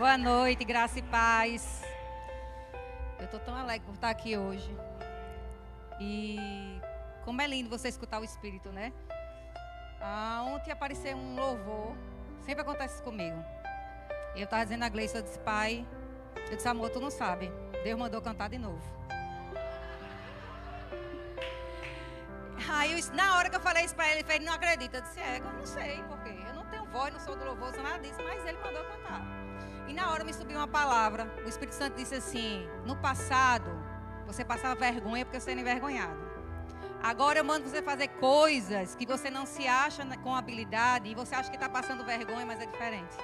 Boa noite, graça e paz. Eu estou tão alegre por estar aqui hoje. E como é lindo você escutar o Espírito, né? Ontem apareceu um louvor. Sempre acontece isso comigo. Eu estava dizendo à Gleice, eu disse, pai, eu disse, amor, tu não sabe. Deus mandou cantar de novo. Aí, na hora que eu falei isso para ele, ele não acredita. Eu disse, eu não sei por quê. Eu não tenho voz, não sou do louvor, não sou nada disso, mas ele mandou cantar. E na hora me subiu uma palavra. O Espírito Santo disse assim, no passado, você passava vergonha porque você era envergonhado. Agora eu mando você fazer coisas que você não se acha com habilidade e você acha que está passando vergonha, mas é diferente.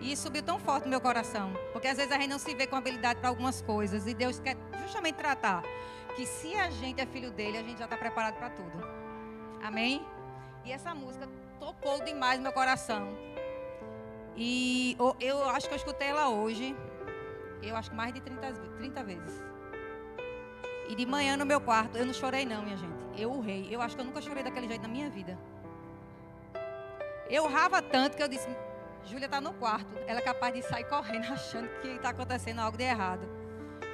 E isso subiu tão forte no meu coração, porque às vezes a gente não se vê com habilidade para algumas coisas e Deus quer justamente tratar que se a gente é filho dele, a gente já está preparado para tudo. Amém? E essa música tocou demais no meu coração. E eu acho que eu escutei ela hoje, eu acho que mais de 30 vezes. E de manhã no meu quarto, eu não chorei não, minha gente. Eu urrei. Eu acho que eu nunca chorei daquele jeito na minha vida. Eu urrava tanto que eu disse, Júlia está no quarto. Ela é capaz de sair correndo achando que está acontecendo algo de errado.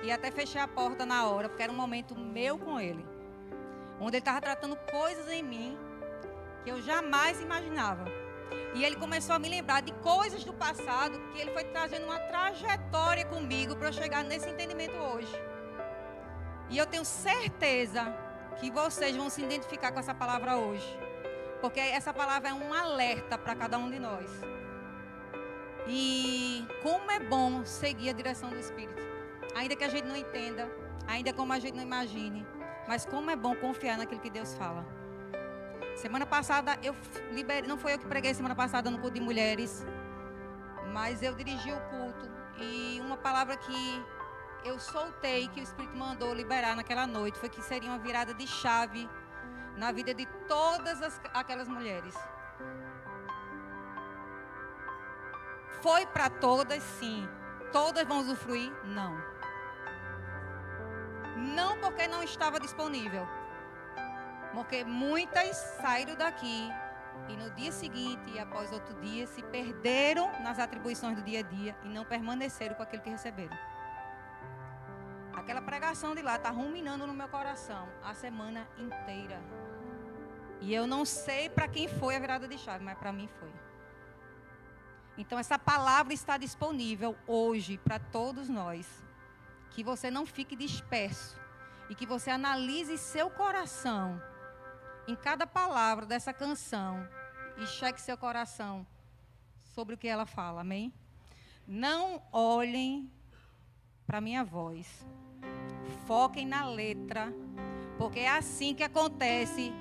E até fechei a porta na hora, porque era um momento meu com ele. Onde ele estava tratando coisas em mim que eu jamais imaginava. E ele começou a me lembrar de coisas do passado que ele foi trazendo uma trajetória comigo para eu chegar nesse entendimento hoje. E eu tenho certeza que vocês vão se identificar com essa palavra hoje. Porque essa palavra é um alerta para cada um de nós. E como é bom seguir a direção do Espírito. Ainda que a gente não entenda, ainda como a gente não imagine. Mas como é bom confiar naquilo que Deus fala. Semana passada, não foi eu que preguei semana passada no culto de mulheres. Mas eu dirigi o culto. E uma palavra que eu soltei, que o Espírito mandou liberar naquela noite, foi que seria uma virada de chave na vida de todas aquelas mulheres. Foi para todas, sim. Todas vão usufruir? Não. Não porque não estava disponível. Porque muitas saíram daqui e no dia seguinte e após outro dia se perderam nas atribuições do dia a dia e não permaneceram com aquilo que receberam. Aquela pregação de lá está ruminando no meu coração a semana inteira. E eu não sei para quem foi a virada de chave, mas para mim foi. Então essa palavra está disponível hoje para todos nós. Que você não fique disperso e que você analise seu coração em cada palavra dessa canção e cheque seu coração sobre o que ela fala, amém? Não olhem para minha voz, foquem na letra, porque é assim que acontece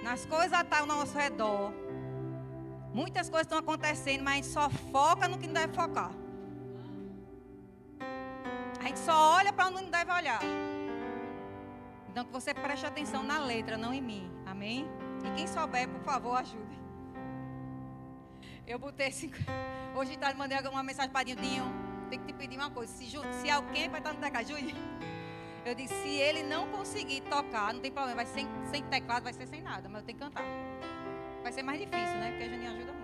nas coisas ao nosso redor. Muitas coisas estão acontecendo, mas a gente só foca no que não deve focar. A gente só olha para onde não deve olhar. Então que você preste atenção na letra, não em mim. Amém? E quem souber, por favor, ajude. Eu botei assim. Hoje de tarde mandei uma mensagem para Dindinho. Tem que te pedir uma coisa. Se alguém vai estar no teclado, Júlio. Eu disse, se ele não conseguir tocar, não tem problema. Vai ser sem teclado, vai ser sem nada. Mas eu tenho que cantar. Vai ser mais difícil, né? Porque a Janinha ajuda muito.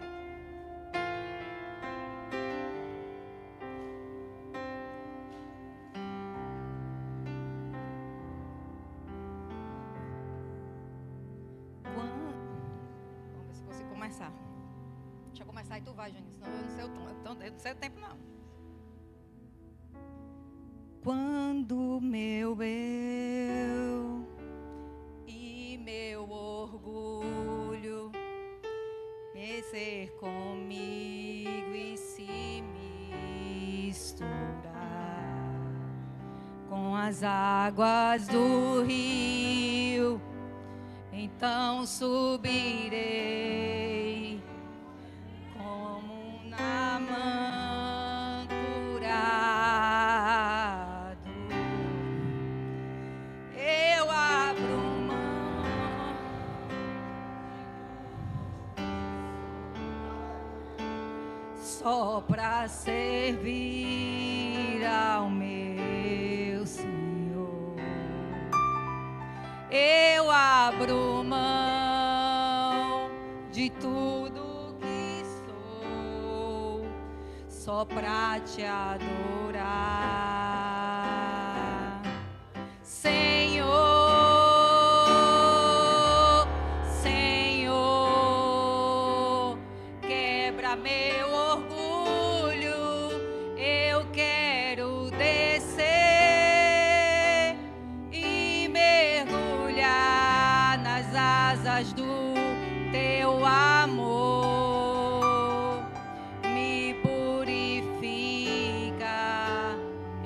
Deixa eu começar e tu vai, Janinha, senão eu não sei o tom. Eu não sei o tempo, não. Quando meu eu e meu orgulho mexer comigo e se misturar com as águas do rio, então subirei como um Naamã curado. Eu abro mão só para servir ao meu Senhor. Eu abro mão de tudo que sou só pra te adorar. Senhor, Senhor, quebra meu orgulho, eu quero descer e mergulhar nas asas do teu amor. Me purifica,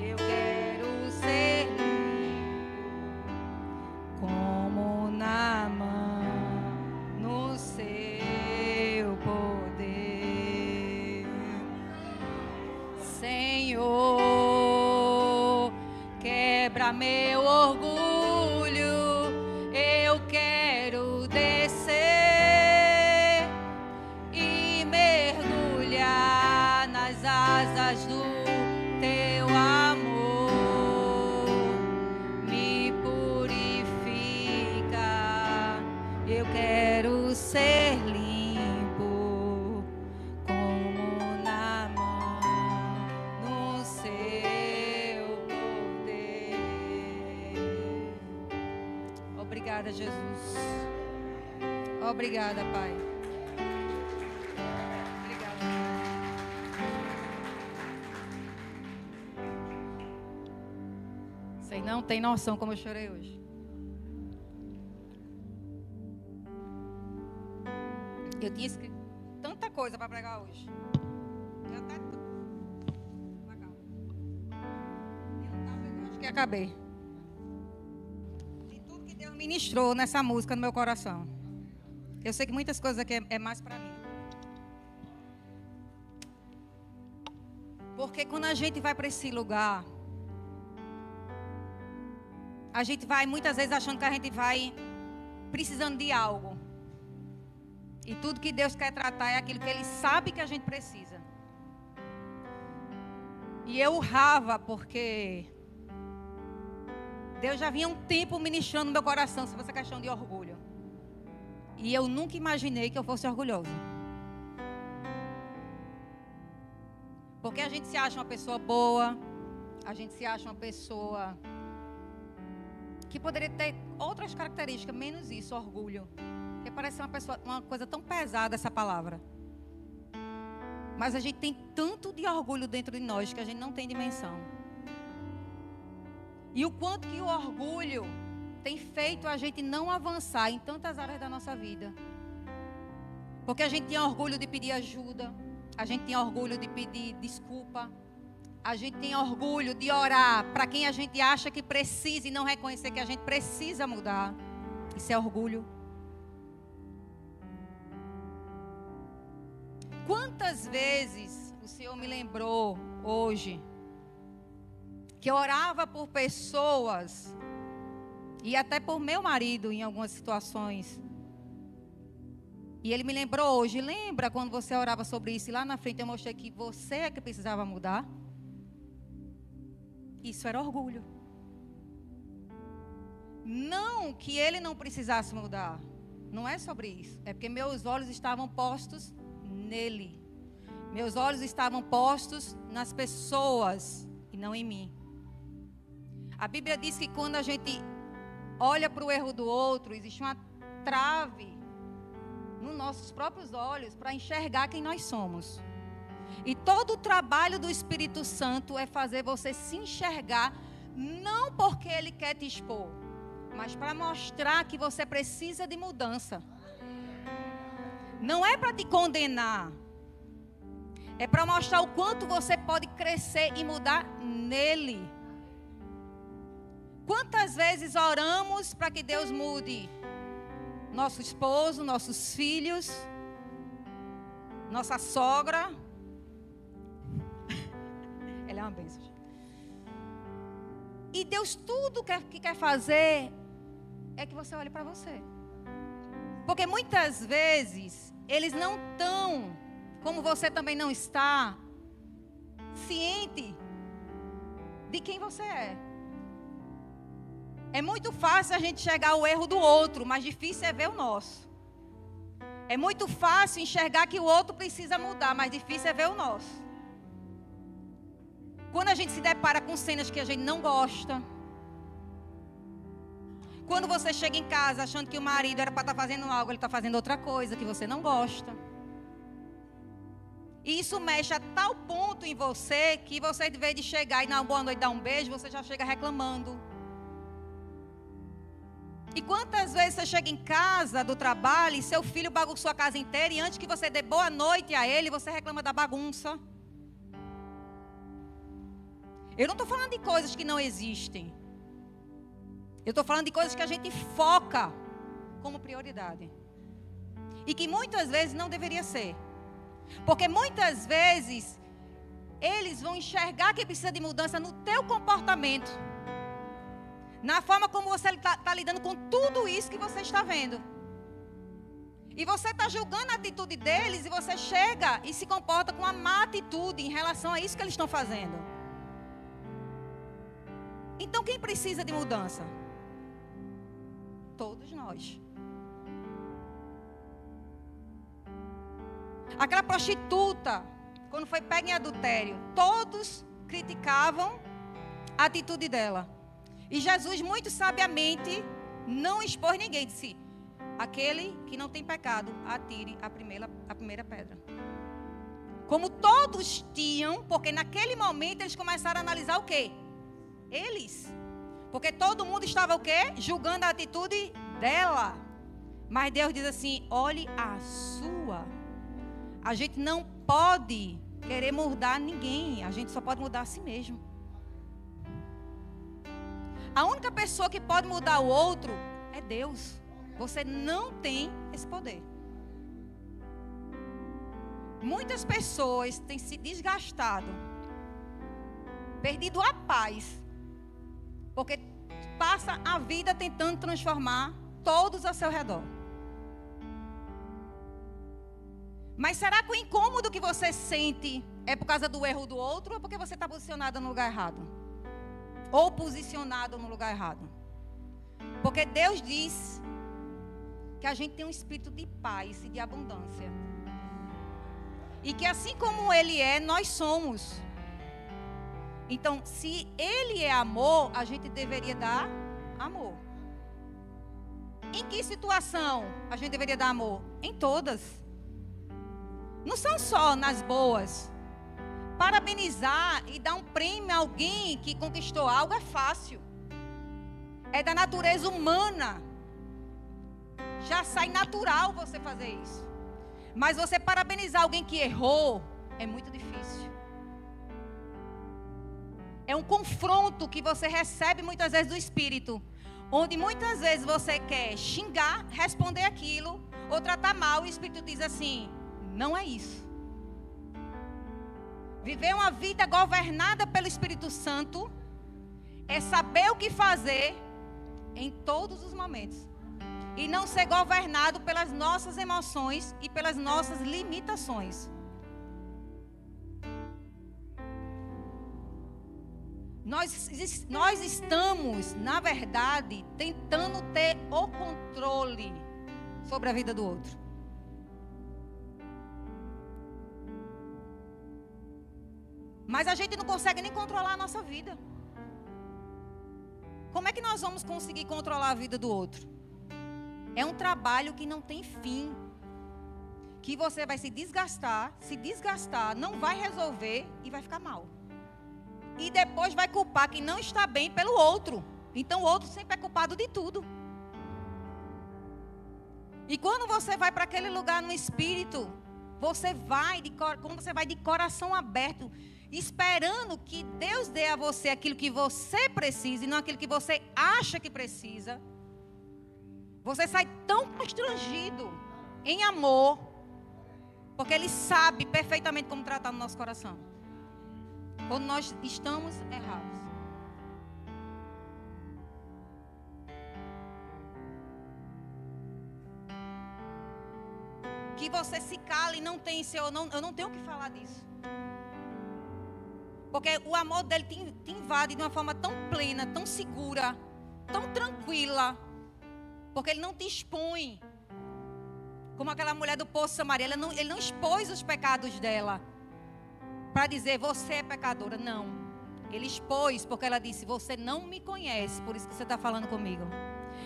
eu quero ser limpo como Naamã no seu poder. Senhor, quebra meu orgulho, eu quero descer e mergulhar nas asas do teu amor. Me purifica, eu quero ser limpo como Naamã no seu poder. Obrigada, Jesus. Obrigada, Pai. Obrigada. Vocês não têm noção como eu chorei hoje. Eu tinha escrito tanta coisa para pregar hoje. Eu até acho que acabei. De tudo que Deus ministrou nessa música no meu coração. Eu sei que muitas coisas aqui é mais para mim. Porque quando a gente vai para esse lugar, a gente vai muitas vezes achando que a gente vai precisando de algo. E tudo que Deus quer tratar é aquilo que Ele sabe que a gente precisa. E eu urrava porque Deus já vinha um tempo ministrando no meu coração sobre essa questão de orgulho. E eu nunca imaginei que eu fosse orgulhosa. Porque a gente se acha uma pessoa boa, a gente se acha uma pessoa que poderia ter outras características, menos isso, orgulho. Porque parece uma coisa tão pesada essa palavra. Mas a gente tem tanto de orgulho dentro de nós que a gente não tem dimensão. E o quanto que o orgulho tem feito a gente não avançar em tantas áreas da nossa vida. Porque a gente tem orgulho de pedir ajuda, a gente tem orgulho de pedir desculpa, a gente tem orgulho de orar para quem a gente acha que precisa e não reconhecer que a gente precisa mudar. Isso é orgulho. Quantas vezes o Senhor me lembrou hoje que eu orava por pessoas e até por meu marido em algumas situações. E ele me lembrou hoje, lembra quando você orava sobre isso e lá na frente eu mostrei que você é que precisava mudar? Isso era orgulho. Não que ele não precisasse mudar. Não é sobre isso. É porque meus olhos estavam postos nele. Meus olhos estavam postos nas pessoas e não em mim. A Bíblia diz que quando a gente olha para o erro do outro, existe uma trave nos nossos próprios olhos para enxergar quem nós somos. E todo o trabalho do Espírito Santo é fazer você se enxergar, não porque Ele quer te expor, mas para mostrar que você precisa de mudança. Não é para te condenar, é para mostrar o quanto você pode crescer e mudar nele. Quantas vezes oramos para que Deus mude nosso esposo, nossos filhos, nossa sogra? Ela é uma bênção. E Deus tudo que quer fazer é que você olhe para você. Porque muitas vezes eles não estão, como você também não está, ciente de quem você é. É muito fácil a gente enxergar o erro do outro, mas difícil é ver o nosso. É muito fácil enxergar que o outro precisa mudar, mas difícil é ver o nosso. Quando a gente se depara com cenas que a gente não gosta. Quando você chega em casa achando que o marido era para estar fazendo algo, ele está fazendo outra coisa que você não gosta. E isso mexe a tal ponto em você que você, de vez de chegar e dar uma boa noite, dar um beijo, você já chega reclamando. E quantas vezes você chega em casa do trabalho e seu filho bagunçou a casa inteira e antes que você dê boa noite a ele, você reclama da bagunça. Eu não estou falando de coisas que não existem. Eu estou falando de coisas que a gente foca como prioridade. E que muitas vezes não deveria ser. Porque muitas vezes eles vão enxergar que precisa de mudança no teu comportamento. Na forma como você está lidando com tudo isso que você está vendo. E você está julgando a atitude deles e você chega e se comporta com uma má atitude em relação a isso que eles estão fazendo. Então quem precisa de mudança? Todos nós. Aquela prostituta, quando foi pega em adultério, todos criticavam a atitude dela. E Jesus, muito sabiamente, não expôs ninguém. Disse: aquele que não tem pecado, atire a primeira pedra. Como todos tinham, porque naquele momento eles começaram a analisar o quê? Eles. Porque todo mundo estava o quê? Julgando a atitude dela. Mas Deus diz assim: olhe a sua. A gente não pode querer mudar ninguém. A gente só pode mudar a si mesmo. A única pessoa que pode mudar o outro é Deus. Você não tem esse poder. Muitas pessoas têm se desgastado, perdido a paz, porque passa a vida tentando transformar todos ao seu redor. Mas será que o incômodo que você sente é por causa do erro do outro ou porque você está posicionado no lugar errado? Ou posicionado no lugar errado? Porque Deus diz que a gente tem um espírito de paz e de abundância. E que assim como Ele é, nós somos. Então, se Ele é amor, a gente deveria dar amor. Em que situação a gente deveria dar amor? Em todas. Não são só nas boas. Parabenizar e dar um prêmio a alguém que conquistou algo é fácil. É da natureza humana. Já sai natural você fazer isso. Mas você parabenizar alguém que errou é muito difícil. É um confronto que você recebe muitas vezes do Espírito. Onde muitas vezes você quer xingar, responder aquilo, ou tratar mal, e o Espírito diz assim: não é isso. Viver uma vida governada pelo Espírito Santo é saber o que fazer em todos os momentos. E não ser governado pelas nossas emoções e pelas nossas limitações. Nós estamos, na verdade, tentando ter o controle sobre a vida do outro. Mas a gente não consegue nem controlar a nossa vida. Como é que nós vamos conseguir controlar a vida do outro? É um trabalho que não tem fim. Que você vai se desgastar, não vai resolver e vai ficar mal. E depois vai culpar quem não está bem pelo outro. Então o outro sempre é culpado de tudo. E quando você vai para aquele lugar no espírito, quando você vai de coração aberto, esperando que Deus dê a você aquilo que você precisa e não aquilo que você acha que precisa, você sai tão constrangido em amor, porque Ele sabe perfeitamente como tratar no nosso coração quando nós estamos errados. Que você se cale e não tem eu não tenho o que falar disso. Porque o amor dele te invade de uma forma tão plena, tão segura, tão tranquila. Porque ele não te expõe. Como aquela mulher do poço Samaria, ele não expôs os pecados dela. Para dizer, você é pecadora. Não. Ele expôs, porque ela disse, você não me conhece, por isso que você está falando comigo.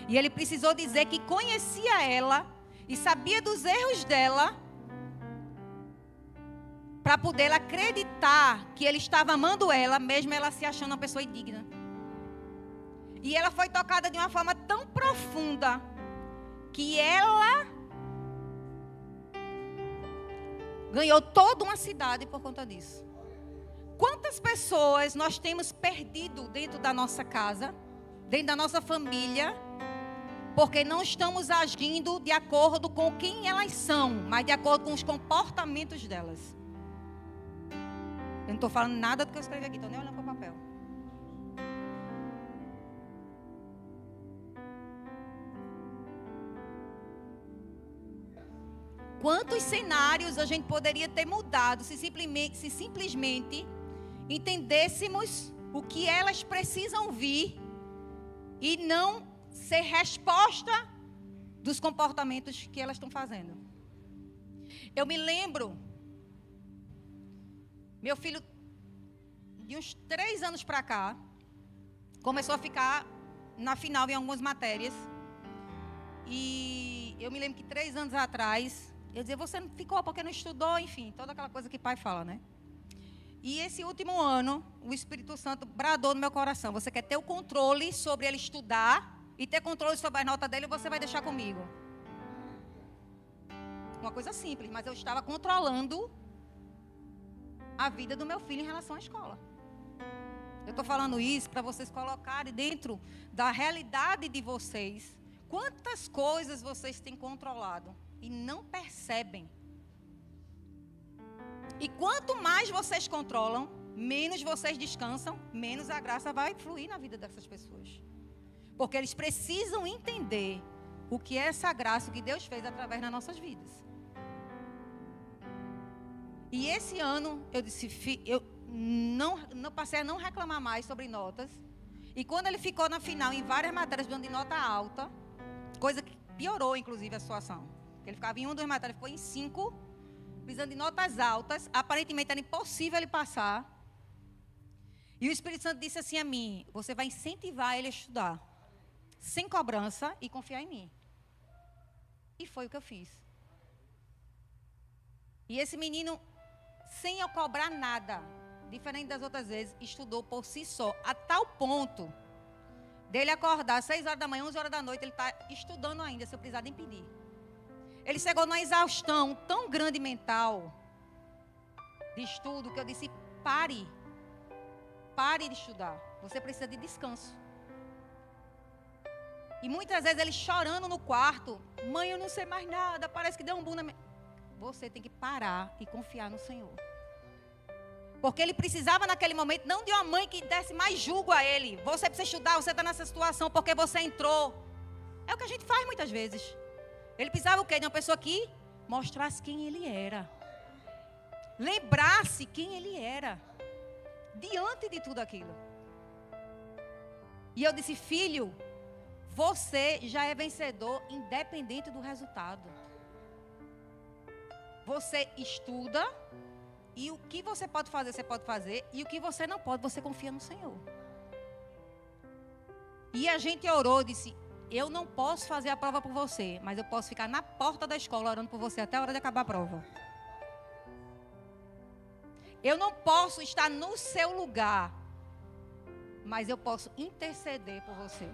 E ele precisou dizer que conhecia ela e sabia dos erros dela, para poder acreditar que ele estava amando ela, mesmo ela se achando uma pessoa indigna. E ela foi tocada de uma forma tão profunda, que ela ganhou toda uma cidade por conta disso. Quantas pessoas nós temos perdido dentro da nossa casa, dentro da nossa família, porque não estamos agindo de acordo com quem elas são, mas de acordo com os comportamentos delas. Eu não estou falando nada do que eu escrevi aqui, estou nem olhando para o papel. Quantos cenários a gente poderia ter mudado se simplesmente entendêssemos o que elas precisam ouvir e não ser resposta dos comportamentos que elas estão fazendo. Eu me lembro, meu filho, de uns 3 anos para cá, começou a ficar na final em algumas matérias. E eu me lembro que 3 anos atrás, eu dizia, você não ficou porque não estudou, enfim, toda aquela coisa que pai fala, né? E esse último ano, o Espírito Santo bradou no meu coração, você quer ter o controle sobre ele estudar e ter controle sobre as notas dele, você vai deixar comigo. Uma coisa simples, mas eu estava controlando a vida do meu filho em relação à escola. Eu estou falando isso para vocês colocarem dentro da realidade de vocês. Quantas coisas vocês têm controlado e não percebem. E quanto mais vocês controlam, menos vocês descansam, menos a graça vai fluir na vida dessas pessoas. Porque eles precisam entender o que é essa graça que Deus fez através das nossas vidas. E esse ano, eu disse, eu não passei a não reclamar mais sobre notas. E quando ele ficou na final, em várias matérias, dando de nota alta, coisa que piorou, inclusive, a situação. Ele ficava em 1, 2 matérias, ficou em 5, precisando de notas altas. Aparentemente, era impossível ele passar. E o Espírito Santo disse assim a mim, você vai incentivar ele a estudar, sem cobrança, e confiar em mim. E foi o que eu fiz. E esse menino, sem eu cobrar nada, diferente das outras vezes, estudou por si só, a tal ponto dele acordar às 6 horas da manhã, 11 horas da noite, ele está estudando ainda, se eu precisar de impedir. Ele chegou numa exaustão tão grande mental, de estudo, que eu disse, pare de estudar, você precisa de descanso. E muitas vezes ele chorando no quarto, mãe, eu não sei mais nada, parece que deu um boom na minha... Você tem que parar e confiar no Senhor. Porque ele precisava naquele momento, não de uma mãe que desse mais julgo a ele. Você precisa estudar, você está nessa situação porque você entrou. É o que a gente faz muitas vezes. Ele precisava o quê? De uma pessoa que mostrasse quem ele era. Lembrasse quem ele era. Diante de tudo aquilo. E eu disse, filho, você já é vencedor independente do resultado. Você estuda e o que você pode fazer, você pode fazer. E o que você não pode, você confia no Senhor. E a gente orou, disse, eu não posso fazer a prova por você, mas eu posso ficar na porta da escola orando por você até a hora de acabar a prova. Eu não posso estar no seu lugar, mas eu posso interceder por você.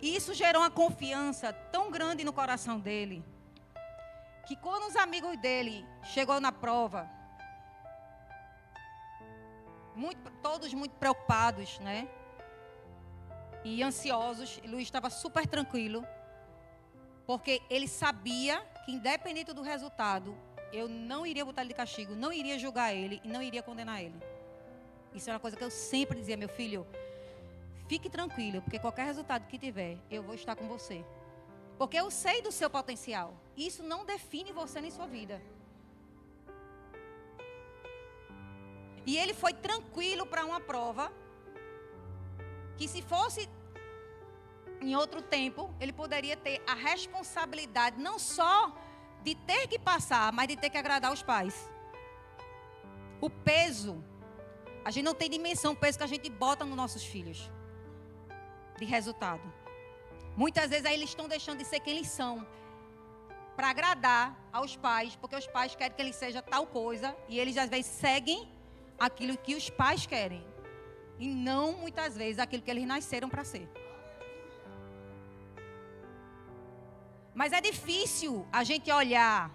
E isso gerou uma confiança tão grande no coração dele, que quando os amigos dele chegou na prova, todos muito preocupados, né? E ansiosos, Luiz estava super tranquilo, porque ele sabia que independente do resultado, eu não iria botar ele de castigo, não iria julgar ele e não iria condenar ele. Isso é uma coisa que eu sempre dizia, meu filho, fique tranquilo, porque qualquer resultado que tiver, eu vou estar com você. Porque eu sei do seu potencial. Isso não define você nem sua vida. E ele foi tranquilo para uma prova que, se fosse em outro tempo, ele poderia ter a responsabilidade não só de ter que passar, mas de ter que agradar os pais. O peso A gente não tem dimensão do peso que a gente bota nos nossos filhos. De resultado. Muitas vezes aí eles estão deixando de ser quem eles são. Para agradar aos pais. Porque os pais querem que ele seja tal coisa. E eles às vezes seguem aquilo que os pais querem. E não muitas vezes aquilo que eles nasceram para ser. Mas é difícil a gente olhar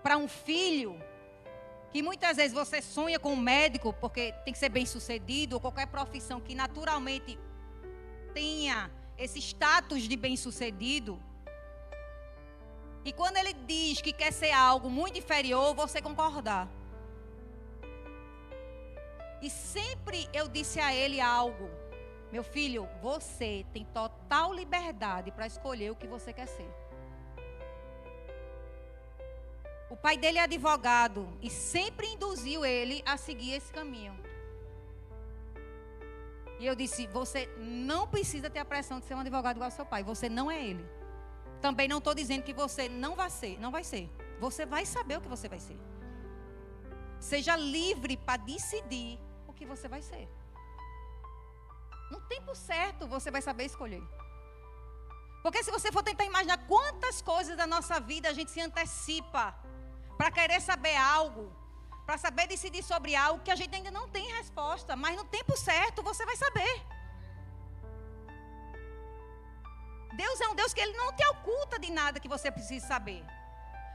para um filho que muitas vezes você sonha com um médico, porque tem que ser bem sucedido, ou qualquer profissão que naturalmente tenha esse status de bem sucedido. E quando ele diz que quer ser algo muito inferior, você concordar. E sempre eu disse a ele algo: meu filho, você tem total liberdade para escolher o que você quer ser. O pai dele é advogado e sempre induziu ele a seguir esse caminho. E eu disse: você não precisa ter a pressão de ser um advogado igual ao seu pai. Você não é ele. Também não estou dizendo que você não vai ser. Não vai ser. Você vai saber o que você vai ser. Seja livre para decidir o que você vai ser. No tempo certo você vai saber escolher. Porque se você for tentar imaginar quantas coisas da nossa vida a gente se antecipa para querer saber algo, para saber decidir sobre algo que a gente ainda não tem resposta, mas no tempo certo você vai saber. Deus é um Deus que Ele não te oculta de nada que você precise saber,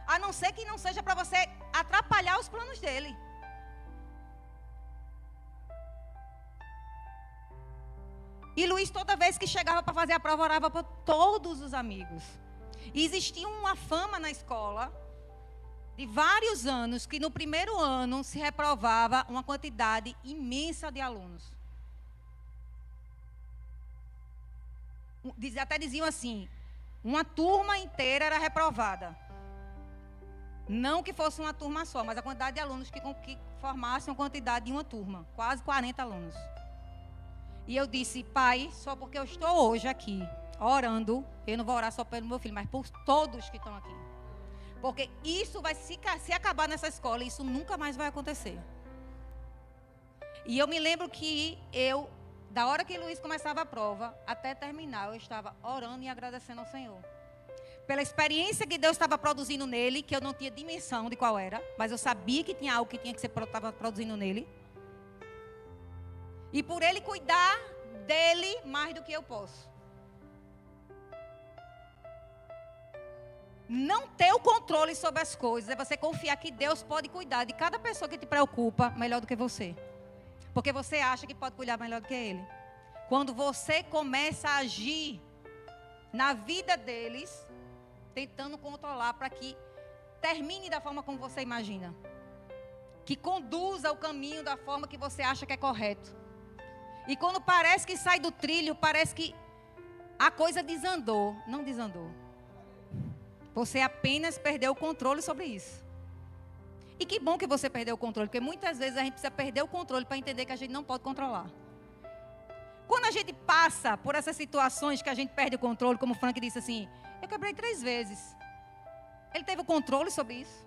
a não ser que não seja para você atrapalhar os planos dEle. E Luiz, toda vez que chegava para fazer a prova, orava para todos os amigos. E existia uma fama na escola de vários anos que no primeiro ano se reprovava uma quantidade imensa de alunos. Até diziam assim: uma turma inteira era reprovada. Não que fosse uma turma só, mas a quantidade de alunos que formassem a quantidade de uma turma. Quase 40 alunos. E eu disse: pai, só porque eu estou hoje aqui orando, eu não vou orar só pelo meu filho, mas por todos que estão aqui. Porque isso vai se acabar nessa escola, isso nunca mais vai acontecer. E eu me lembro que da hora que Luiz começava a prova, até terminar, eu estava orando e agradecendo ao Senhor. Pela experiência que Deus estava produzindo nele, que eu não tinha dimensão de qual era, mas eu sabia que tinha algo que tinha que ser estava produzindo nele. E por ele cuidar dele mais do que eu posso. Não ter o controle sobre as coisas é você confiar que Deus pode cuidar de cada pessoa que te preocupa melhor do que você. Porque você acha que pode cuidar melhor do que Ele. Quando você começa a agir na vida deles, tentando controlar para que termine da forma como você imagina. Que conduza o caminho da forma que você acha que é correto. E quando parece que sai do trilho, parece que a coisa desandou. Não desandou. Você apenas perdeu o controle sobre isso. E que bom que você perdeu o controle, porque muitas vezes a gente precisa perder o controle para entender que a gente não pode controlar. Quando a gente passa por essas situações que a gente perde o controle, como o Frank disse assim: eu quebrei 3 vezes. Ele teve o controle sobre isso.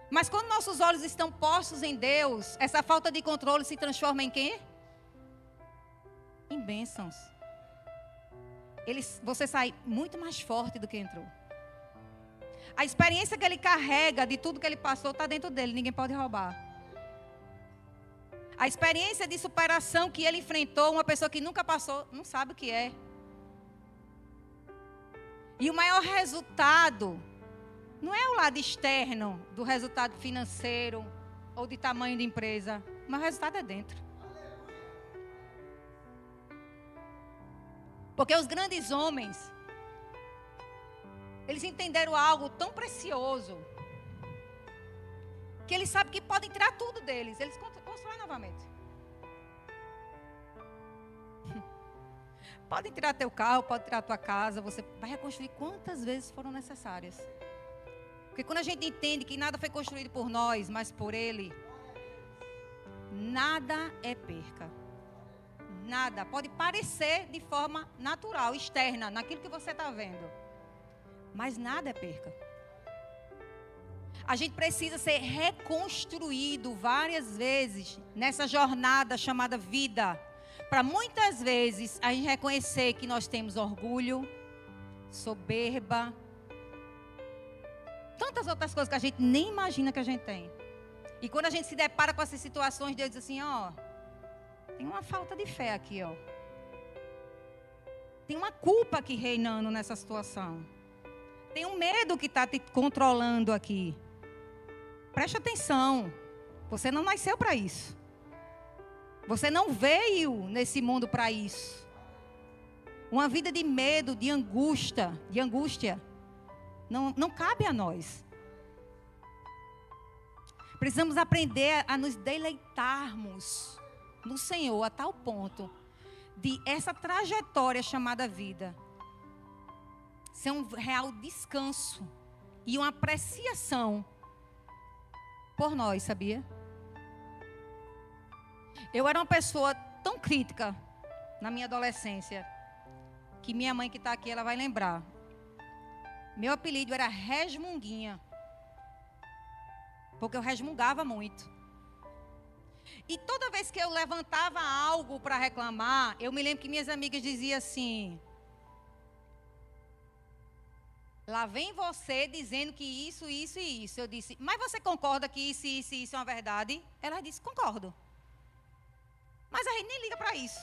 Mas quando nossos olhos estão postos em Deus, essa falta de controle se transforma em quê? Em bênçãos. Você sai muito mais forte do que entrou. A experiência que ele carrega de tudo que ele passou está dentro dele, ninguém pode roubar. A experiência de superação que ele enfrentou, uma pessoa que nunca passou, não sabe o que é. E o maior resultado não é o lado externo do resultado financeiro ou de tamanho de empresa. O maior resultado é dentro. Porque os grandes homens, eles entenderam algo tão precioso, que eles sabem que podem tirar tudo deles. Eles constroem novamente. Podem tirar teu carro, pode tirar tua casa. Você vai reconstruir quantas vezes foram necessárias. Porque quando a gente entende que nada foi construído por nós, mas por Ele, nada é perca. Nada. Pode parecer de forma natural, externa, naquilo que você está vendo. Mas nada é perca. A gente precisa ser reconstruído várias vezes nessa jornada chamada vida. Para muitas vezes a gente reconhecer que nós temos orgulho, soberba, tantas outras coisas que a gente nem imagina que a gente tem. E quando a gente se depara com essas situações, Deus diz assim, ó, tem uma falta de fé aqui, ó. Tem uma culpa aqui reinando nessa situação. Tem um medo que está te controlando aqui. Preste atenção. Você não nasceu para isso. Você não veio nesse mundo para isso. Uma vida de medo, de angústia, não cabe a nós. Precisamos aprender a nos deleitarmos no Senhor a tal ponto de essa trajetória chamada vida ser um real descanso e uma apreciação por nós, sabia? Eu era uma pessoa tão crítica na minha adolescência que minha mãe que está aqui, ela vai lembrar. Meu apelido era Resmunguinha, porque eu resmungava muito. E toda vez que eu levantava algo para reclamar, eu me lembro que minhas amigas diziam assim, lá vem você dizendo que isso e isso. Eu disse, mas você concorda que isso e isso é uma verdade? Ela disse, concordo. Mas a gente nem liga para isso.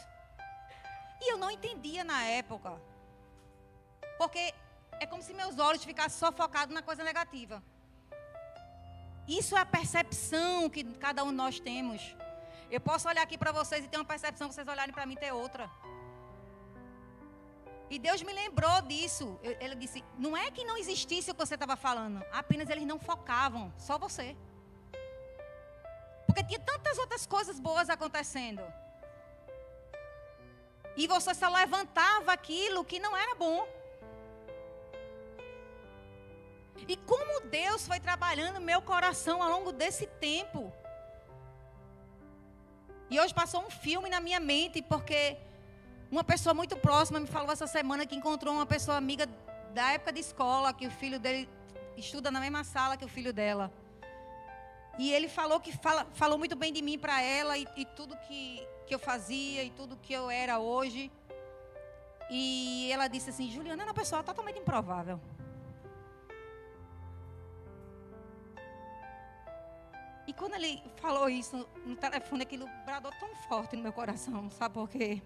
E eu não entendia na época. Porque é como se meus olhos ficassem só focados na coisa negativa. Isso é a percepção que cada um de nós temos. Eu posso olhar aqui para vocês e ter uma percepção, vocês olharem para mim e ter outra. E Deus me lembrou disso. Ele disse, não é que não existisse o que você estava falando, apenas eles não focavam, só você. Porque tinha tantas outras coisas boas acontecendo. E você só levantava aquilo que não era bom. E como Deus foi trabalhando no meu coração ao longo desse tempo. E hoje passou um filme na minha mente, porque uma pessoa muito próxima me falou essa semana que encontrou uma pessoa amiga da época de escola, que o filho dele estuda na mesma sala que o filho dela. E ele falou que falou muito bem de mim para ela e tudo que eu fazia e tudo que eu era hoje. E ela disse assim, Juliana era uma pessoa totalmente improvável. E quando ele falou isso no telefone, aquilo bradou tão forte no meu coração, sabe por quê?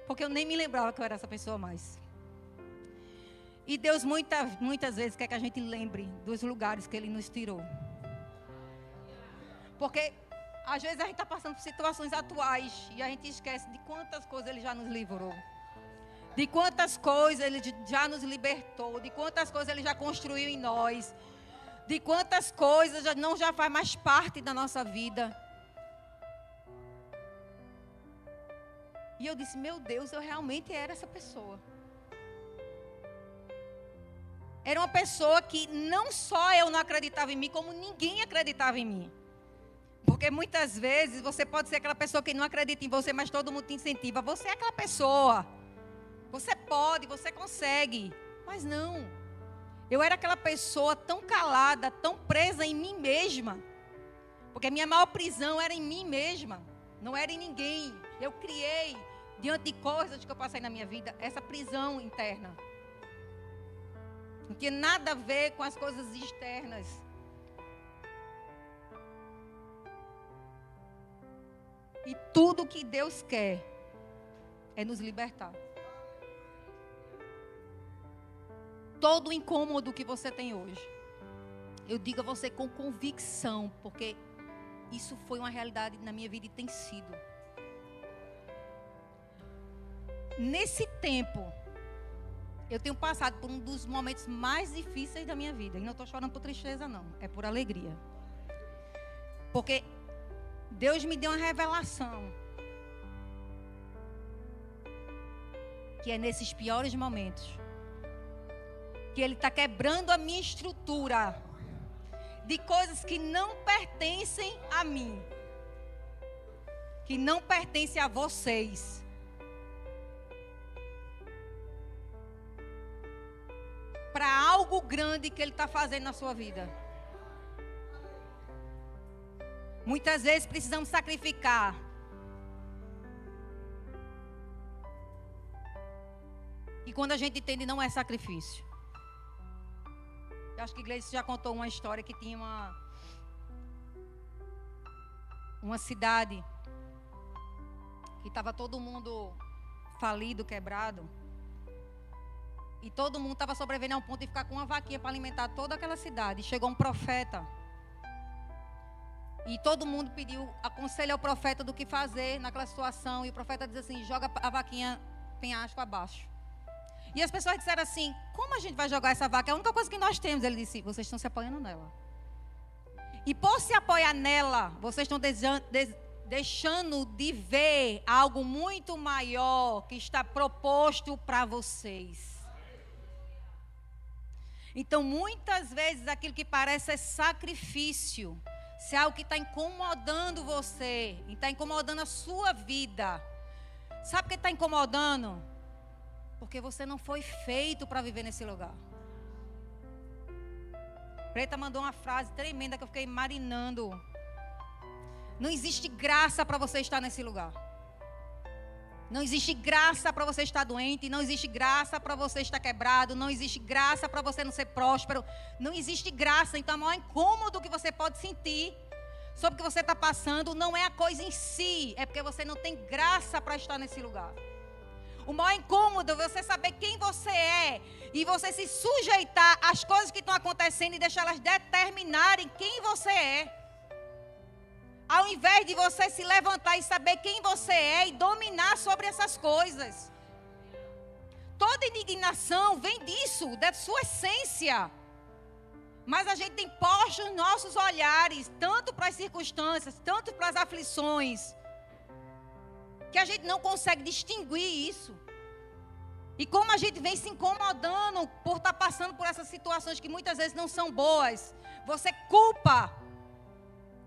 Porque eu nem me lembrava que eu era essa pessoa mais. E Deus muitas vezes quer que a gente lembre dos lugares que Ele nos tirou. Porque às vezes a gente está passando por situações atuais e a gente esquece de quantas coisas Ele já nos livrou. De quantas coisas Ele já nos libertou. De quantas coisas Ele já construiu em nós. De quantas coisas já faz mais parte da nossa vida. E eu disse, meu Deus, eu realmente era essa pessoa. Era uma pessoa que não só eu não acreditava em mim, como ninguém acreditava em mim. Porque muitas vezes você pode ser aquela pessoa que não acredita em você, mas todo mundo te incentiva. Você é aquela pessoa. Você pode, você consegue. Mas não. Eu era aquela pessoa tão calada, tão presa em mim mesma. Porque a minha maior prisão era em mim mesma. Não era em ninguém. Eu criei, diante de coisas que eu passei na minha vida, essa prisão interna. Não tinha nada a ver com as coisas externas. E tudo que Deus quer é nos libertar. Todo o incômodo que você tem hoje, eu digo a você com convicção, porque isso foi uma realidade na minha vida e tem sido. Nesse tempo, eu tenho passado por um dos momentos mais difíceis da minha vida. E não estou chorando por tristeza, não. É por alegria. Porque Deus me deu uma revelação. Que é nesses piores momentos que Ele está quebrando a minha estrutura de coisas que não pertencem a mim. Que não pertencem a vocês. Para algo grande que Ele está fazendo na sua vida. Muitas vezes precisamos sacrificar. E quando a gente entende, não é sacrifício. Eu acho que Gleice já contou uma história que tinha uma cidade que estava todo mundo falido, quebrado. E todo mundo estava sobrevivendo a um ponto de ficar com uma vaquinha para alimentar toda aquela cidade. E chegou um profeta. E todo mundo pediu aconselho ao profeta do que fazer naquela situação. E o profeta diz assim: joga a vaquinha penhasco abaixo. E as pessoas disseram assim: como a gente vai jogar essa vaca? É a única coisa que nós temos. Ele disse: vocês estão se apoiando nela. E por se apoiar nela, vocês estão deixando de ver algo muito maior que está proposto para vocês. Então, muitas vezes, aquilo que parece ser sacrifício, se é algo que está incomodando você, está incomodando a sua vida. Sabe por que está incomodando? Porque você não foi feito para viver nesse lugar. Preta mandou uma frase tremenda que eu fiquei marinando. Não existe graça para você estar nesse lugar. Não existe graça para você estar doente. Não existe graça para você estar quebrado. Não existe graça para você não ser próspero. Não existe graça. Então, o maior incômodo que você pode sentir sobre o que você está passando não é a coisa em si. É porque você não tem graça para estar nesse lugar. O maior incômodo é você saber quem você é e você se sujeitar às coisas que estão acontecendo e deixar elas determinarem quem você é. Ao invés de você se levantar e saber quem você é e dominar sobre essas coisas. Toda indignação vem disso, da sua essência. Mas a gente tem posto os nossos olhares, tanto para as circunstâncias, tanto para as aflições, que a gente não consegue distinguir isso. E como a gente vem se incomodando por estar passando por essas situações que muitas vezes não são boas, você culpa.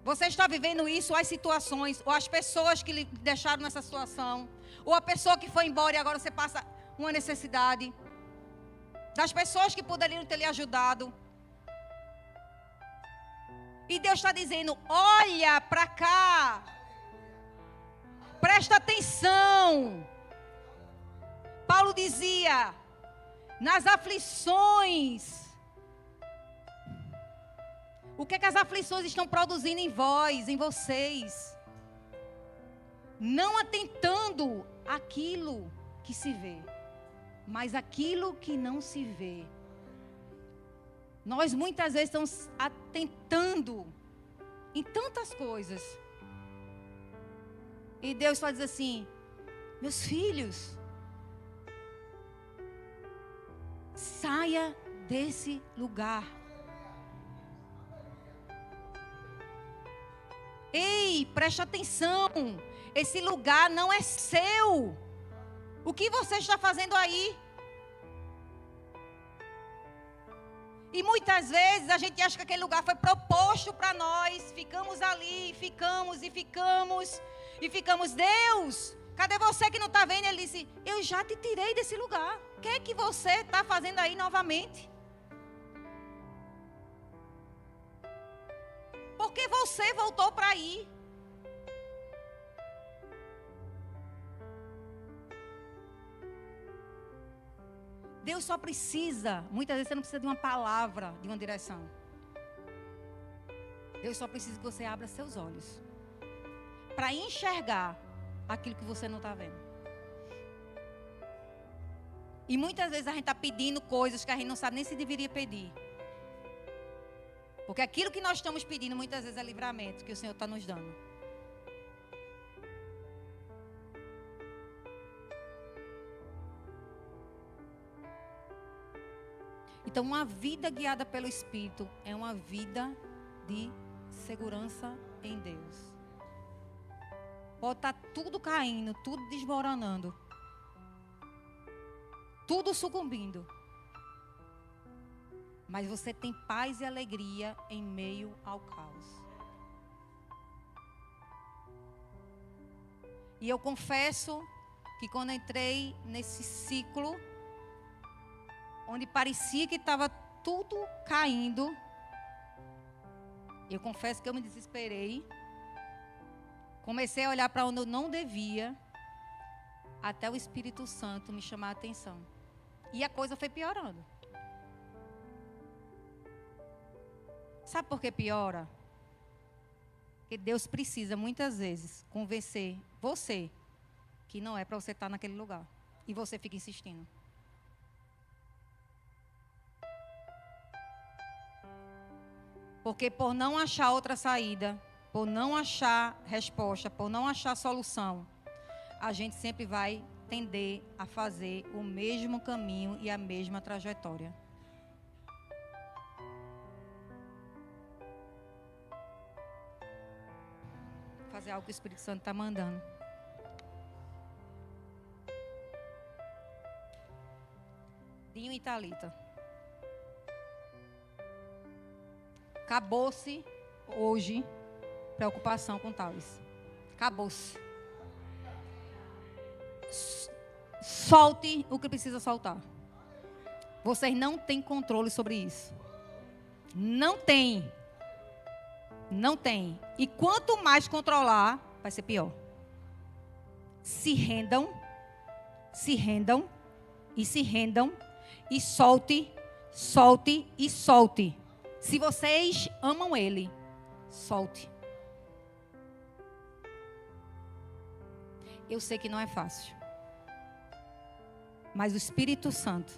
Você está vivendo isso, ou as situações, ou as pessoas que lhe deixaram nessa situação, ou a pessoa que foi embora e agora você passa uma necessidade, das pessoas que poderiam ter lhe ajudado. E Deus está dizendo: olha para cá. Presta atenção. Paulo dizia: nas aflições, o que é que as aflições estão produzindo em vós, em vocês? Não atentando aquilo que se vê, mas aquilo que não se vê. Nós muitas vezes estamos atentando em tantas coisas. E Deus só diz assim: meus filhos, saia desse lugar. Ei, preste atenção. Esse lugar não é seu. O que você está fazendo aí? E muitas vezes a gente acha que aquele lugar foi proposto para nós. Ficamos ali, ficamos. Deus, cadê você que não está vendo? Ele disse: eu já te tirei desse lugar. O que é que você está fazendo aí novamente? Porque você voltou para aí. Deus só precisa, muitas vezes você não precisa de uma palavra, de uma direção. Deus só precisa que você abra seus olhos para enxergar aquilo que você não está vendo. E muitas vezes a gente está pedindo coisas que a gente não sabe nem se deveria pedir. Porque aquilo que nós estamos pedindo muitas vezes é livramento que o Senhor está nos dando. Então, uma vida guiada pelo Espírito é uma vida de segurança em Deus. Pode estar tudo caindo, tudo desmoronando, tudo sucumbindo. Mas você tem paz e alegria em meio ao caos. E eu confesso que quando entrei nesse ciclo, onde parecia que estava tudo caindo, eu confesso que eu me desesperei. Comecei a olhar para onde eu não devia, até o Espírito Santo me chamar a atenção. E a coisa foi piorando. Sabe por que piora? Porque Deus precisa, muitas vezes, convencer você que não é para você estar naquele lugar. E você fica insistindo. Porque por não achar outra saída, por não achar resposta, por não achar solução, a gente sempre vai tender a fazer o mesmo caminho e a mesma trajetória. Fazer algo que o Espírito Santo está mandando. Dinho e Thalita. Acabou-se hoje preocupação com Thales. Acabou-se. Solte o que precisa soltar. Vocês não têm controle sobre isso. Não tem. Não tem. E quanto mais controlar, vai ser pior. Se rendam. Se rendam. E se rendam. E solte. Solte e solte. Se vocês amam Ele, solte. Eu sei que não é fácil. Mas o Espírito Santo,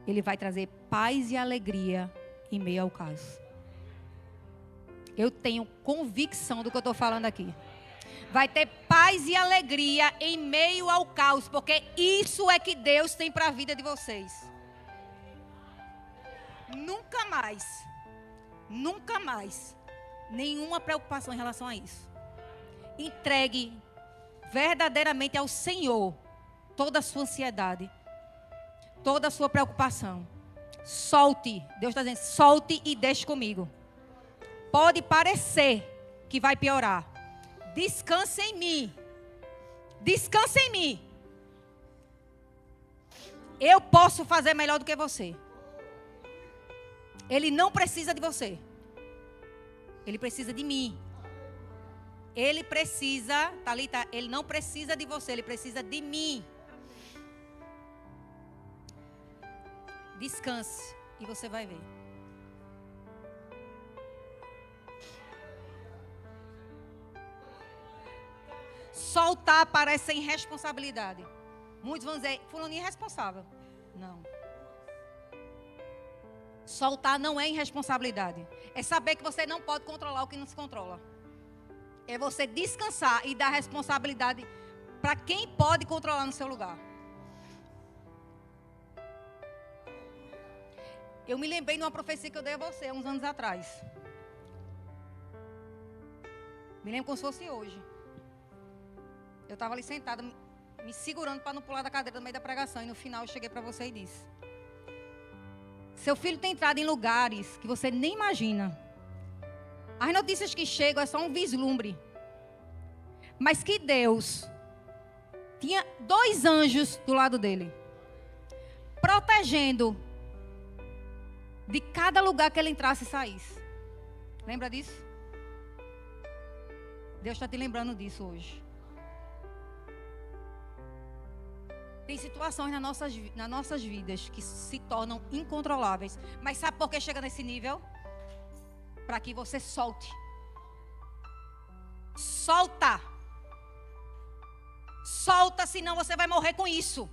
Ele vai trazer paz e alegria em meio ao caos. Eu tenho convicção do que eu estou falando aqui. Vai ter paz e alegria em meio ao caos, porque isso é que Deus tem para a vida de vocês. Nunca mais, nenhuma preocupação em relação a isso. Entregue verdadeiramente ao Senhor toda a sua ansiedade, toda a sua preocupação. Solte, Deus está dizendo, solte e deixe comigo. Pode parecer que vai piorar. Descanse em mim. Descanse em mim. Eu posso fazer melhor do que você. Ele não precisa de você. Ele precisa de mim. Ele precisa, Thalita, ele não precisa de você, ele precisa de mim. Descanse e você vai ver. Soltar parece irresponsabilidade. Muitos vão dizer, fulaninho é irresponsável. Não. Soltar não é irresponsabilidade. É saber que você não pode controlar o que não se controla. É você descansar e dar responsabilidade para quem pode controlar no seu lugar. Eu me lembrei de uma profecia que eu dei a você, uns anos atrás. Me lembro como se fosse hoje. Eu estava ali sentada, me segurando para não pular da cadeira no meio da pregação. E no final eu cheguei para você e disse: seu filho tem entrado em lugares que você nem imagina. As notícias que chegam é só um vislumbre. Mas que Deus tinha 2 anjos do lado dele, protegendo de cada lugar que ele entrasse e saísse. Lembra disso? Deus está te lembrando disso hoje. Tem situações nas nossas vidas que se tornam incontroláveis. Mas sabe por que chega nesse nível? Para que você solte. Solta. Solta, senão você vai morrer com isso.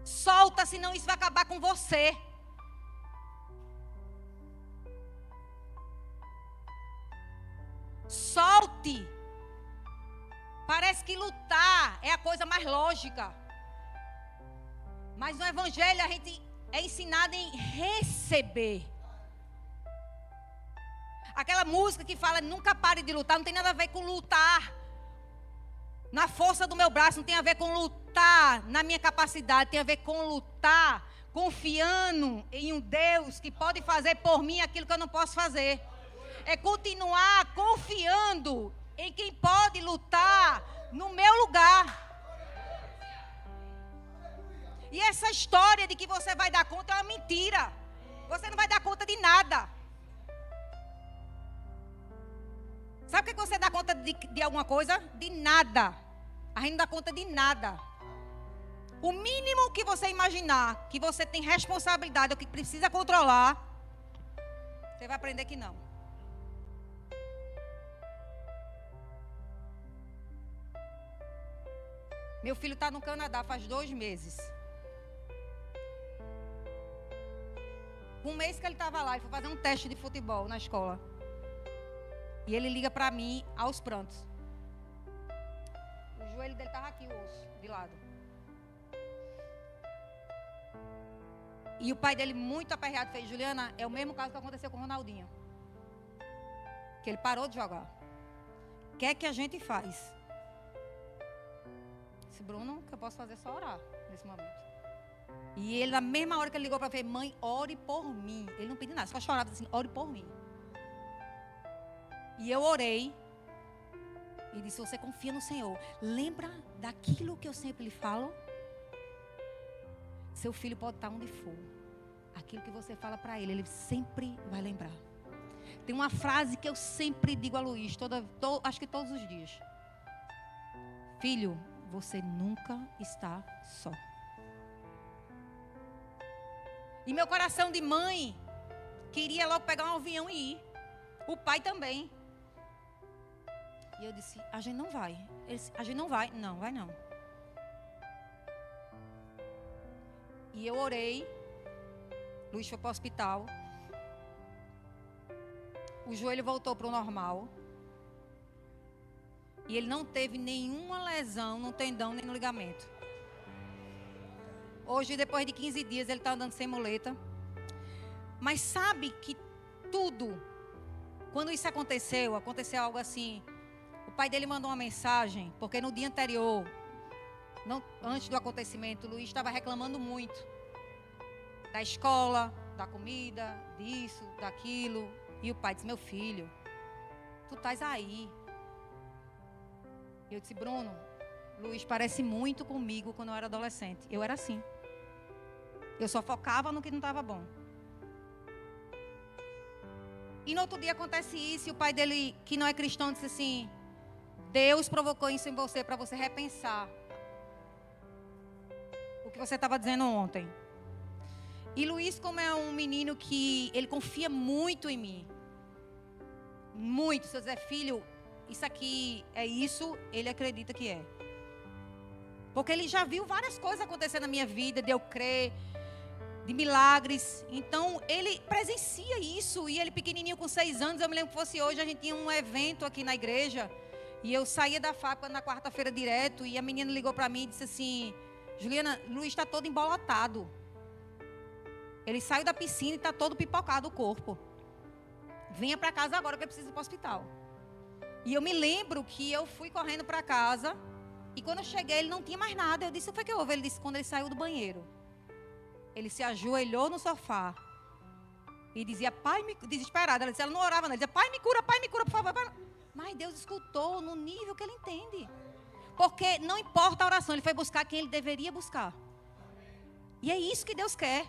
Solta, senão isso vai acabar com você. Solte. Parece que lutar é a coisa mais lógica. Mas no Evangelho a gente é ensinado em receber. Aquela música que fala nunca pare de lutar, não tem nada a ver com lutar na força do meu braço, não tem a ver com lutar na minha capacidade, tem a ver com lutar confiando em um Deus que pode fazer por mim aquilo que eu não posso fazer. É continuar confiando em quem pode lutar no meu lugar. E essa história de que você vai dar conta é uma mentira. Você não vai dar conta de nada. Sabe que você dá conta de alguma coisa? De nada. A gente não dá conta de nada. O mínimo que você imaginar que você tem responsabilidade ou que precisa controlar, você vai aprender que não. Meu filho está no Canadá faz 2 meses. Um mês que ele estava lá, ele foi fazer um teste de futebol na escola. E ele liga para mim aos prantos. O joelho dele estava aqui, o osso, de lado. E o pai dele, muito aperreado, fez: Juliana, é o mesmo caso que aconteceu com o Ronaldinho. Que ele parou de jogar. O que é que a gente faz? Disse: Bruno, que eu posso fazer é só orar nesse momento. E ele, na mesma hora que ele ligou para mim, mãe, ore por mim. Ele não pediu nada, só chorava assim: ore por mim. E eu orei. E disse: você confia no Senhor. Lembra daquilo que eu sempre lhe falo? Seu filho pode estar onde for. Aquilo que você fala para ele, ele sempre vai lembrar. Tem uma frase que eu sempre digo a Luiz, acho que todos os dias: filho, você nunca está só. E meu coração de mãe queria logo pegar um avião e ir. O pai também. E eu disse: a gente não vai. Ele disse: a gente não vai. Não, vai não. E eu orei. Luiz foi para o hospital. O joelho voltou para o normal. E ele não teve nenhuma lesão no tendão nem no ligamento. Hoje, depois de 15 dias, ele está andando sem muleta. Mas sabe que tudo, quando isso aconteceu algo assim. O pai dele mandou uma mensagem, porque no dia anterior, antes do acontecimento, o Luiz estava reclamando muito. Da escola, da comida, disso, daquilo. E o pai disse: meu filho, tu estás aí. Eu disse: Bruno, Luiz parece muito comigo quando eu era adolescente. Eu era assim. Eu só focava no que não estava bom. E no outro dia acontece isso, e o pai dele, que não é cristão, disse assim: Deus provocou isso em você para você repensar o que você estava dizendo ontem. E Luiz, como é um menino que ele confia muito em mim. Muito. Se eu dizer: filho, isso aqui é isso, ele acredita que é. Porque ele já viu várias coisas acontecer na minha vida, de eu crer, de milagres. Então, ele presencia isso. E ele pequenininho, com 6 anos, eu me lembro que fosse hoje, a gente tinha um evento aqui na igreja. E eu saía da fábrica na quarta-feira direto. E a menina ligou para mim e disse assim: Juliana, Luiz está todo embolotado. Ele saiu da piscina e está todo pipocado o corpo. Venha para casa agora que eu preciso ir para o hospital. E eu me lembro que eu fui correndo para casa. E quando eu cheguei, ele não tinha mais nada. Eu disse: o que foi que houve? Ele disse: quando ele saiu do banheiro, ele se ajoelhou no sofá e dizia: pai, me... desesperada. Ela disse: ela não orava, não. Ele dizia: pai, me cura, por favor. Pai. Mas Deus escutou no nível que ele entende. Porque não importa a oração, ele foi buscar quem ele deveria buscar. E é isso que Deus quer.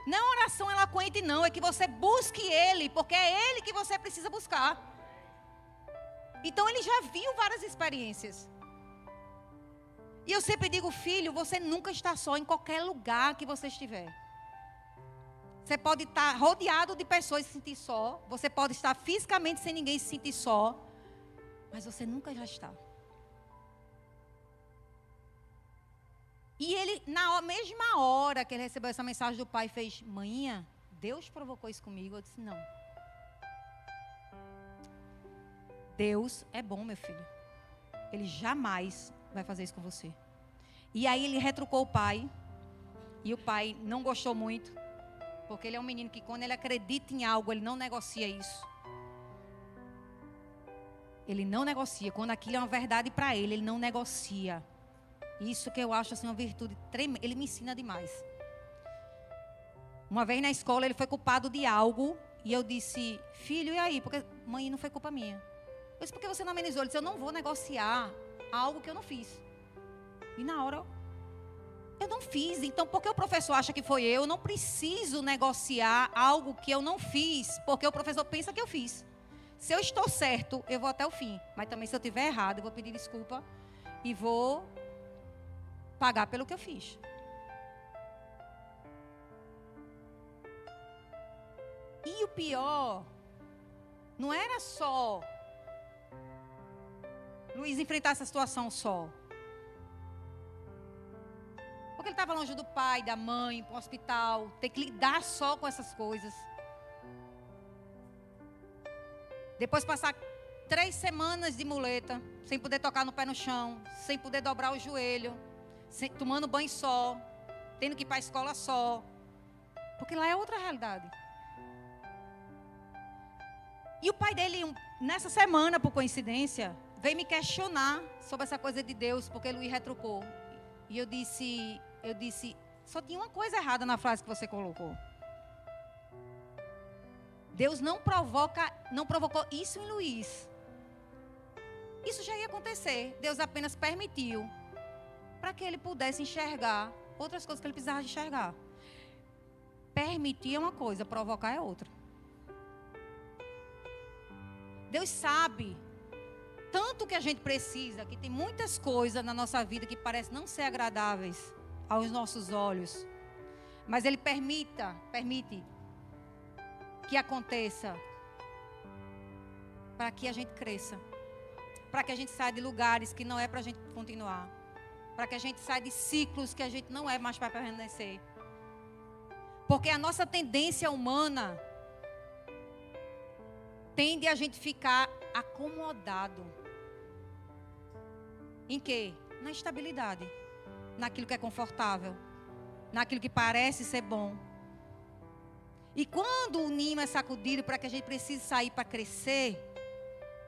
Não é oração eloquente, não. É que você busque ele, porque é ele que você precisa buscar. Então ele já viu várias experiências. E eu sempre digo: filho, você nunca está só em qualquer lugar que você estiver. Você pode estar rodeado de pessoas e se sentir só. Você pode estar fisicamente sem ninguém e se sentir só. Mas você nunca já está. E ele, na mesma hora que ele recebeu essa mensagem do pai, fez: mãinha, Deus provocou isso comigo. Eu disse: não. Deus é bom, meu filho. Ele jamais vai fazer isso com você. E aí ele retrucou o pai. E o pai não gostou muito. Porque ele é um menino que, quando ele acredita em algo, ele não negocia isso. Ele não negocia. Quando aquilo é uma verdade para ele, ele não negocia. Isso que eu acho assim uma virtude tremenda. Ele me ensina demais. Uma vez na escola, ele foi culpado de algo. E eu disse: filho, e aí? Porque mãe, não foi culpa minha. Eu disse: por que você não amenizou? Ele disse: eu não vou negociar algo que eu não fiz. E na hora, eu não fiz. Então, porque o professor acha que foi eu não preciso negociar algo que eu não fiz, porque o professor pensa que eu fiz. Se eu estou certo, eu vou até o fim. Mas também se eu estiver errado, eu vou pedir desculpa e vou pagar pelo que eu fiz. E o pior, não era só Luiz enfrentar essa situação só. Porque ele estava longe do pai, da mãe, para o hospital, ter que lidar só com essas coisas. Depois passar 3 semanas de muleta, sem poder tocar no pé no chão, sem poder dobrar o joelho, tomando banho só, tendo que ir para a escola só. Porque lá é outra realidade. E o pai dele, nessa semana, por coincidência, veio me questionar sobre essa coisa de Deus, porque Luiz retrucou. E eu disse, só tinha uma coisa errada na frase que você colocou. Deus não provocou isso em Luiz. Isso já ia acontecer. Deus apenas permitiu para que ele pudesse enxergar outras coisas que ele precisava enxergar. Permitir é uma coisa, provocar é outra. Deus sabe tanto que a gente precisa, que tem muitas coisas na nossa vida que parecem não ser agradáveis aos nossos olhos. Mas Ele permite que aconteça para que a gente cresça. Para que a gente saia de lugares que não é para a gente continuar. Para que a gente saia de ciclos que a gente não é mais para permanecer. Porque a nossa tendência humana tende a gente ficar acomodado. Em quê? Na estabilidade. Naquilo que é confortável. Naquilo que parece ser bom. E quando o ninho é sacudido para que a gente precise sair para crescer,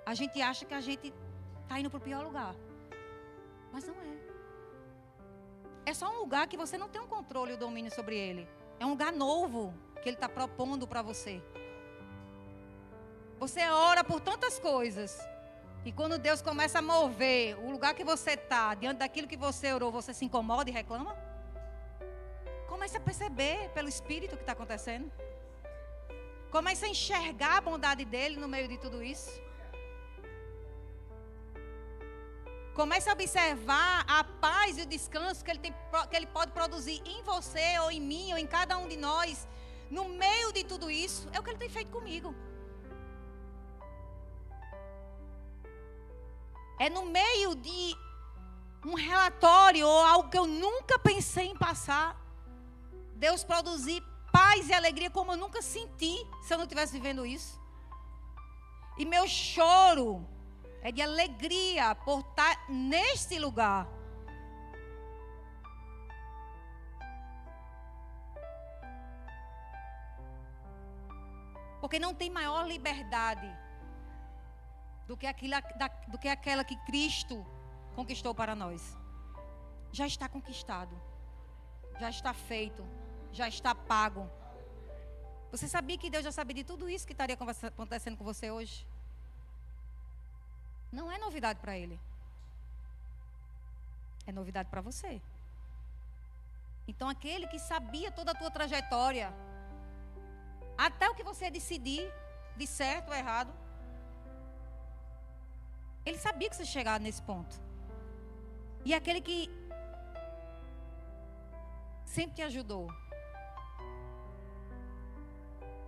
a gente acha que a gente está indo para o pior lugar. Mas não é. É só um lugar que você não tem um controle e o domínio sobre ele. É um lugar novo que ele está propondo para você. Você ora por tantas coisas. E quando Deus começa a mover o lugar que você está, diante daquilo que você orou, você se incomoda e reclama? Comece a perceber pelo Espírito o que está acontecendo. Comece a enxergar a bondade dele no meio de tudo isso. Comece a observar a paz e o descanso que ele pode produzir em você, ou em mim, ou em cada um de nós. No meio de tudo isso, é o que ele tem feito comigo. É no meio de um relatório ou algo que eu nunca pensei em passar, Deus produzir paz e alegria como eu nunca senti se eu não estivesse vivendo isso. E meu choro é de alegria por estar neste lugar. Porque não tem maior liberdade do que aquela que Cristo conquistou para nós. Já está conquistado. Já está feito. Já está pago. Você sabia que Deus já sabia de tudo isso que estaria acontecendo com você hoje? Não é novidade para Ele. É novidade para você. Então aquele que sabia toda a tua trajetória, até o que você decidir, de certo ou errado, Ele sabia que você ia chegar nesse ponto. E aquele que sempre te ajudou.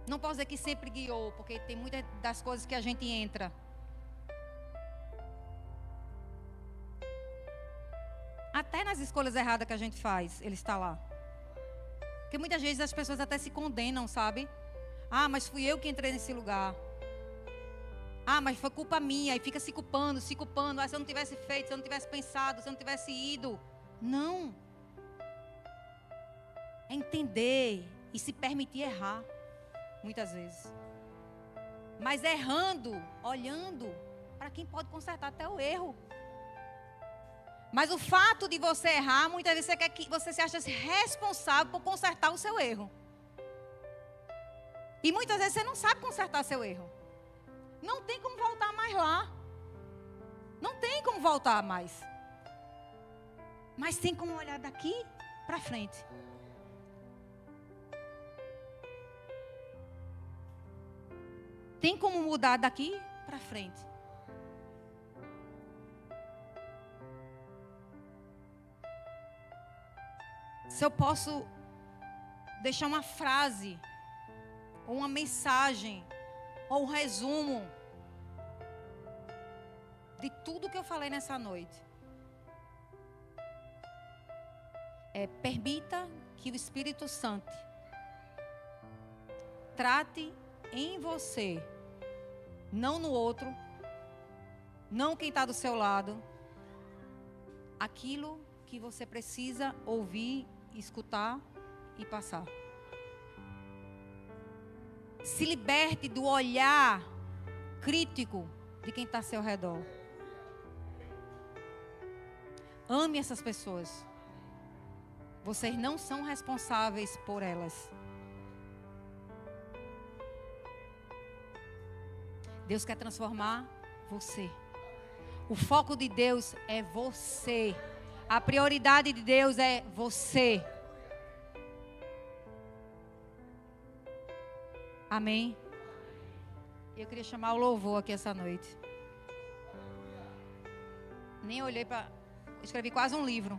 Não posso dizer que sempre guiou, porque tem muitas das coisas que a gente entra. Até nas escolhas erradas que a gente faz, Ele está lá. Porque muitas vezes as pessoas até se condenam, sabe? Ah, mas fui eu que entrei nesse lugar. Ah, mas foi culpa minha. E fica se culpando. Ah, se eu não tivesse feito, se eu não tivesse pensado, se eu não tivesse ido. Não. É entender e se permitir errar. Muitas vezes. Mas errando, olhando para quem pode consertar até o erro. Mas o fato de você errar, muitas vezes você se acha responsável por consertar o seu erro. E muitas vezes você não sabe consertar seu erro. Não tem como voltar mais lá. Não tem como voltar mais. Mas tem como olhar daqui para frente. Tem como mudar daqui para frente. Se eu posso deixar uma frase, ou uma mensagem, ou um resumo de tudo que eu falei nessa noite. Permita que o Espírito Santo trate em você, não no outro, não quem está do seu lado, aquilo que você precisa ouvir, escutar e passar. Se liberte do olhar crítico de quem está ao seu redor. Ame essas pessoas. Vocês não são responsáveis por elas. Deus quer transformar você. O foco de Deus é você. A prioridade de Deus é você. Amém? Eu queria chamar o louvor aqui essa noite. Nem olhei para... Escrevi quase um livro.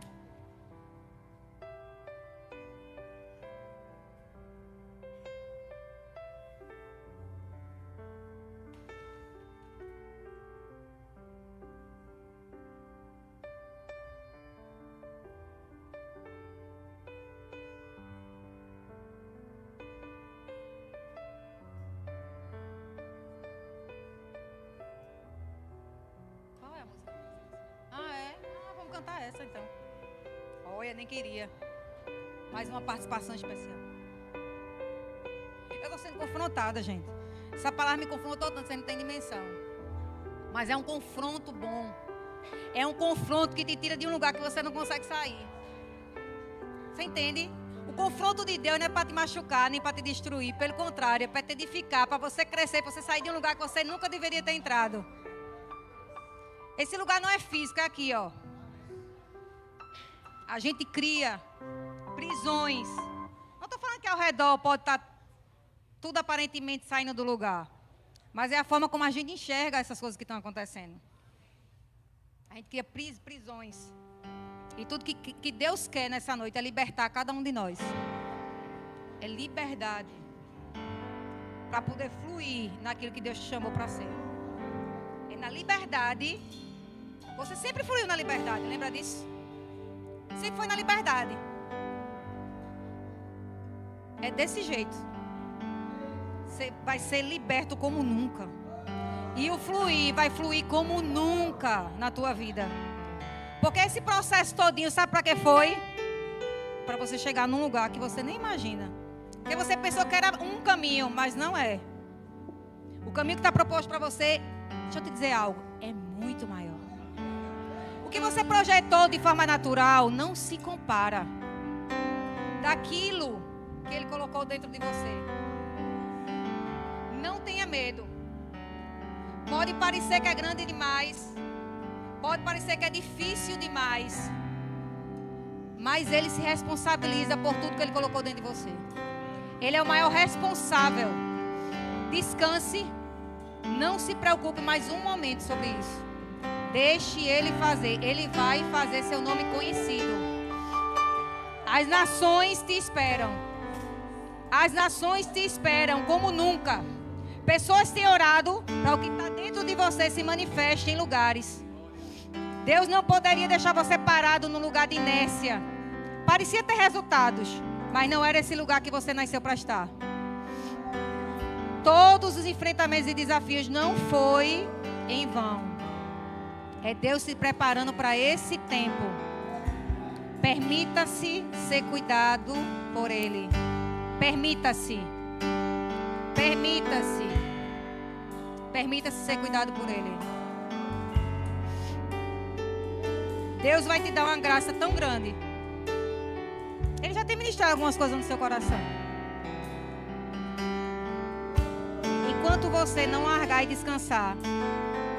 Cantar essa então. Olha, nem queria. Mais uma participação especial. Eu estou sendo confrontada, gente. Essa palavra me confrontou tanto, você não tem dimensão. Mas é um confronto bom. É um confronto que te tira de um lugar que você não consegue sair. Você entende? O confronto de Deus não é para te machucar, nem para te destruir. Pelo contrário, é para te edificar, para você crescer, para você sair de um lugar que você nunca deveria ter entrado. Esse lugar não é físico, é aqui, ó. A gente cria prisões. Não estou falando que ao redor pode estar tudo aparentemente saindo do lugar. Mas é a forma como a gente enxerga essas coisas que estão acontecendo. A gente cria prisões. E tudo que Deus quer nessa noite é libertar cada um de nós. É liberdade. Para poder fluir naquilo que Deus te chamou para ser. É na liberdade. Você sempre fluiu na liberdade, lembra disso? Sempre foi na liberdade. É desse jeito. Você vai ser liberto como nunca. E o fluir vai fluir como nunca na tua vida. Porque esse processo todinho, sabe para que foi? Para você chegar num lugar que você nem imagina. Porque você pensou que era um caminho, mas não é. O caminho que está proposto para você, deixa eu te dizer algo, é muito maior. O que você projetou de forma natural não se compara daquilo que Ele colocou dentro de você. Não tenha medo. Pode parecer que é grande demais. Pode parecer que é difícil demais. Mas Ele se responsabiliza por tudo que Ele colocou dentro de você. Ele é o maior responsável. Descanse. Não se preocupe mais um momento sobre isso. Deixe Ele fazer. Ele vai fazer seu nome conhecido. As nações te esperam. As nações te esperam como nunca. Pessoas têm orado para o que está dentro de você se manifeste em lugares. Deus não poderia deixar você parado num lugar de inércia. Parecia ter resultados, mas não era esse lugar que você nasceu para estar. Todos os enfrentamentos e desafios não foi em vão. É Deus se preparando para esse tempo. Permita-se ser cuidado por Ele. Permita-se. Permita-se. Permita-se ser cuidado por Ele. Deus vai te dar uma graça tão grande. Ele já tem ministrado algumas coisas no seu coração. Enquanto você não largar e descansar,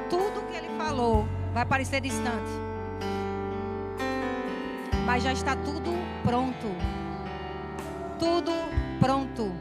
tudo que Ele falou vai parecer distante. Mas já está tudo pronto. Tudo pronto.